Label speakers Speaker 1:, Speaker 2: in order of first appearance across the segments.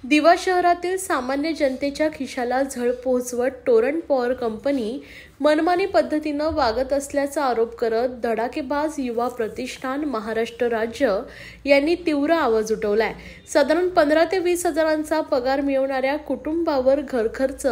Speaker 1: दिवा शहरातील सामान्य जनतेच्या खिशाला झळ पोहोचवत टोरंट पॉवर कंपनी मनमानी पद्धतीनं वागत असल्याचा आरोप करत धडाकेबाज युवा प्रतिष्ठान महाराष्ट्र राज्य यांनी तीव्र आवाज उठवलाय। साधारण 15 ते 20 हजारांचा पगार मिळवणाऱ्या कुटुंबावर घरखर्च,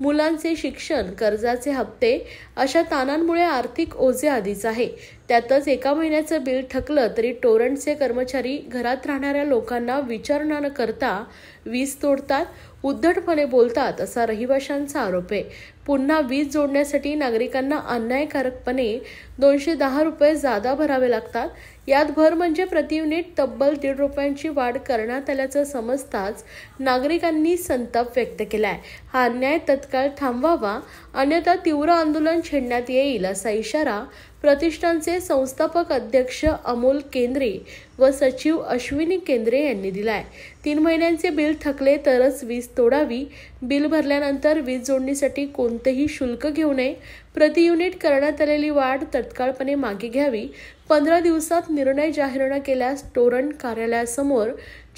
Speaker 1: मुलांचे शिक्षण, कर्जाचे हप्ते अशा ताणांमुळे आर्थिक ओझे आधीच आहे। त्यातच एका महिन्याचं बिल थकलं तरी टोरंटचे कर्मचारी घरात राहणाऱ्या लोकांना विचारणा न करता वीज तोडतात, उद्धटपणे बोलतात असा रहिवाशांचा आरोप आहे। पुन्हा वीज जोडण्यासाठी नागरिकांना अन्यायकारकपणे 210 रुपये जादा भरावे लागतात। यात भर म्हणजे प्रति युनिट तब्बल 1.5 रुपयांची वाढ करण्यात आल्याचं समजताच नागरिकांनी संताप व्यक्त केलाय। हा अन्याय तत्काळ थांबवावा, अन्यथा तीव्र आंदोलन छेडण्यात येईल असा इशारा प्रतिष्ठानचे संस्थापक अध्यक्ष अमोल केंद्रे व सचिव अश्विनी केंद्रे यांनी दिलाय। 3 महिन्यांचे बिल थकले तरच वीज तोडावी, बिल भरल्यानंतर वीज जोडणीसाठी कोणतेही शुल्क घेऊ नये, प्रति युनिट करण्यात आलेली वाढ तत्काळपणे मागे घ्यावी, 15 दिवसात निर्णय जाहीर न केल्यास टोरंट कार्यालयासमोर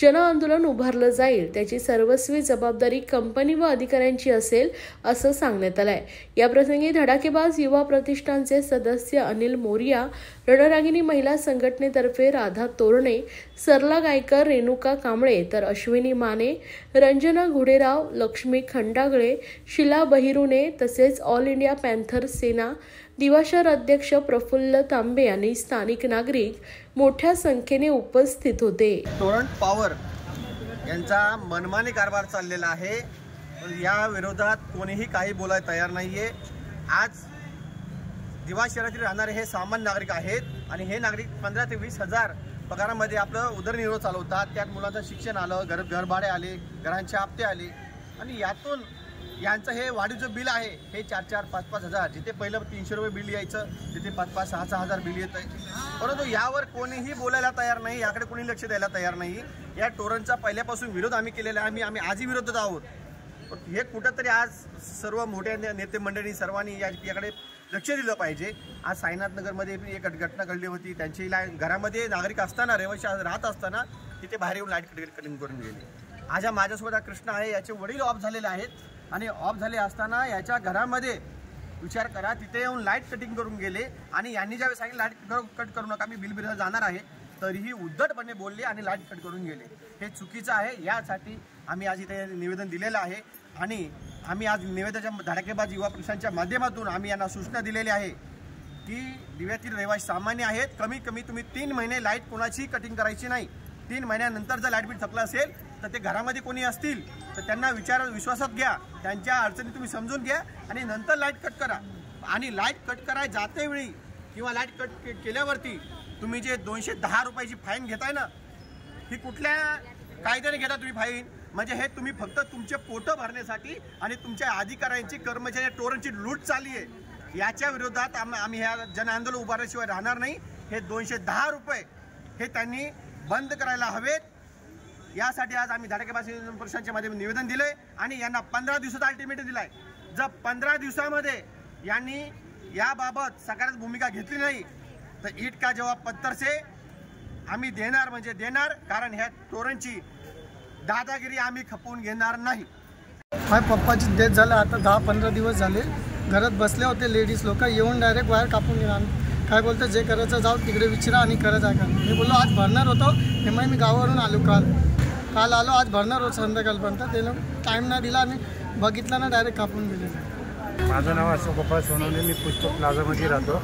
Speaker 1: जनआंदोलन उभारलं जाईल, त्याची सर्वस्वी जबाबदारी कंपनी व अधिकाऱ्यांची असेल असं सांगण्यात आलंय। या प्रसंगी धडाकेबाज युवा प्रतिष्ठानचे सदस्य अनिल मोरिया, रणरागिणी महिला संघटनेतर्फे राधा तोरणे, सरला गायकर, रेणुका कांबळे तर अश्विनी माने, रंजना घोडेराव, लक्ष्मी खंडागळे, शिला बहिरुने तसेच ऑल इंडिया पॅन्थर सेना दिवा शहर अध्यक्ष प्रफुल्ल तांबे आणि स्थानिक नागरिक मोठ्या संख्येने उपस्थित होते।
Speaker 2: टोरंट पॉवर यांचा मनमानी कारभार चाललेला आहे, या विरोधात कोणीही काही बोलायला तयार नाहीये। आज दिवा शहरातील राहणारे हे सामान्य नागरिक आहेत आणि हे नागरिक 15 ते 20 हजार पगारामध्ये आपलं उदरनिर्वाह चालवतात। त्यात मुलांचं शिक्षण आलं, घरभाडे आले, घरांचे हप्ते आले आणि यातून यांचं हे वाढीचं बिल आहे हे 4-4, 5-5 हजार, जिथे पहिलं 300 रुपये बिल यायचं तिथे 5-5, 6-6 हजार बिल येत आहे। परंतु यावर कोणीही बोलायला तयार नाही, याकडे कोणी लक्ष द्यायला तयार नाही। या टोरंटचा पहिल्यापासून विरोध आम्ही केलेला आहे, आम्ही आजही विरोधात आहोत। हे कुठंतरी आज सर्व मोठ्या नेते मंडळी सर्वांनी याकडे लक्ष दिलं पाहिजे। आज साईनाथ नगरमध्ये एक घटना घडली होती, त्यांची घरामध्ये नागरिक असताना, रहिवासी राहत असताना तिथे बाहेर येऊन लाईट कटिंग करून गेली। आज हा माझ्यासोबत हा कृष्ण आहे, याचे वडील ऑफ झालेले आहेत आणि ऑफ झाले असताना याच्या घरामध्ये विचार करा तिथे येऊन लाईट कटिंग करून गेले आणि यांनी ज्यावेळी सांगितलं लाईट कट करू नका, मी बिल भरायला जाणार आहे, तरीही उद्धटपणे बोलले आणि लाईट कट करून गेले। हे चुकीचं आहे। यासाठी आम्ही आज इथे निवेदन दिलेलं आहे आणि आम्ही आज निवेदनाच्या धडाकेबाज युवा प्रतिष्ठानच्या माध्यमातून आम्ही यांना सूचना दिलेली आहे की दिव्यातील रहिवासी सामान्य आहेत, कमीत कमी तुम्ही 3 महिने लाईट कोणाची कटिंग करायची नाही। 3 महिन्यानंतर जर लाईट बिल थकलं असेल तर ते घरामध्ये कोणी असतील तर त्यांना विश्वासात घ्या, त्यांच्या अडचणी तुम्ही समजून घ्या आणि नंतर लाईट कट करा। आणि लाईट कट कराय जाते वेळी किंवा लाईट कट केल्यावरती तुम्ही जे 210 रुपयाची फाईन घेताय ना, ही कुठल्या कायद्याने घेता तुम्ही फाईन? म्हणजे हे तुम्ही फक्त तुमचे पोट भरण्यासाठी आणि तुमच्या अधिकाऱ्यांची, कर्मचारी टोरंटची लूट चालली आहे। याच्या विरोधात आम्ही ह्या जन आंदोलन उभारल्याशिवाय राहणार नाही। हे 210 रुपये हे त्यांनी बंद करायला हवेत। यासाठी आज आम्ही धडाकेबाज प्रतिष्ठानच्या माध्यमातून निवेदन दिले आणि यांना 15 दिवसाचा अल्टिमेटम दिलाय। जर 15 दिवसामध्ये यांनी याबाबत सकारात्मक भूमिका घेतली नाही तर ईट का जवाब पत्थर से आम्ही देणार म्हणजे देणार, कारण ह्या टोरंटची दादागिरी आम्ही खपवून घेणार नाही।
Speaker 3: माझ्या पप्पाची डेथ झालं, आता 10-15 दिवस झाले, घरात बसले होते लेडीज लोक, येऊन डायरेक्ट वायर कापून घेणार। काय बोलतं जे करायचं जाऊ तिकडे विचारा आणि करत आहे का? मी बोललो आज भरणार होतो, त्यामुळे मी गावावरून आलो, काल आलो, आज भरणार होतो संध्याकाळपर्यंत, ते लोक टाईम नाही दिला आणि बघितलं ना डायरेक्ट कापून गेले।
Speaker 4: माझं नाव अशोक गोपाळ सोनवणे, मी पुष्पक प्लाझामध्ये राहतो,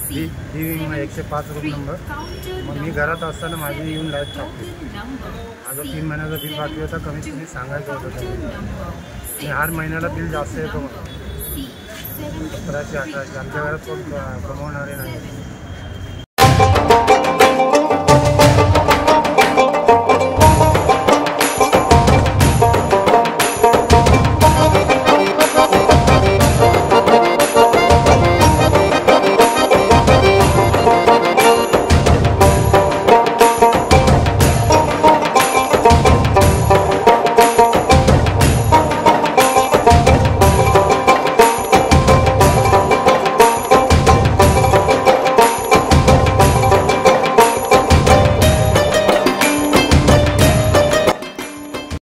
Speaker 4: डी विंग 105 रूम नंबर। मग मी घरात असताना माझी येऊन लाईट कापली। माझं 3 महिन्याचं बिल बाकी होतं, कमीत कमी सांगायचं होतं आणि हर महिन्याला बिल जास्त येतो मला, 1700-1800। आमच्या घरात कोण कमवणारे नाही।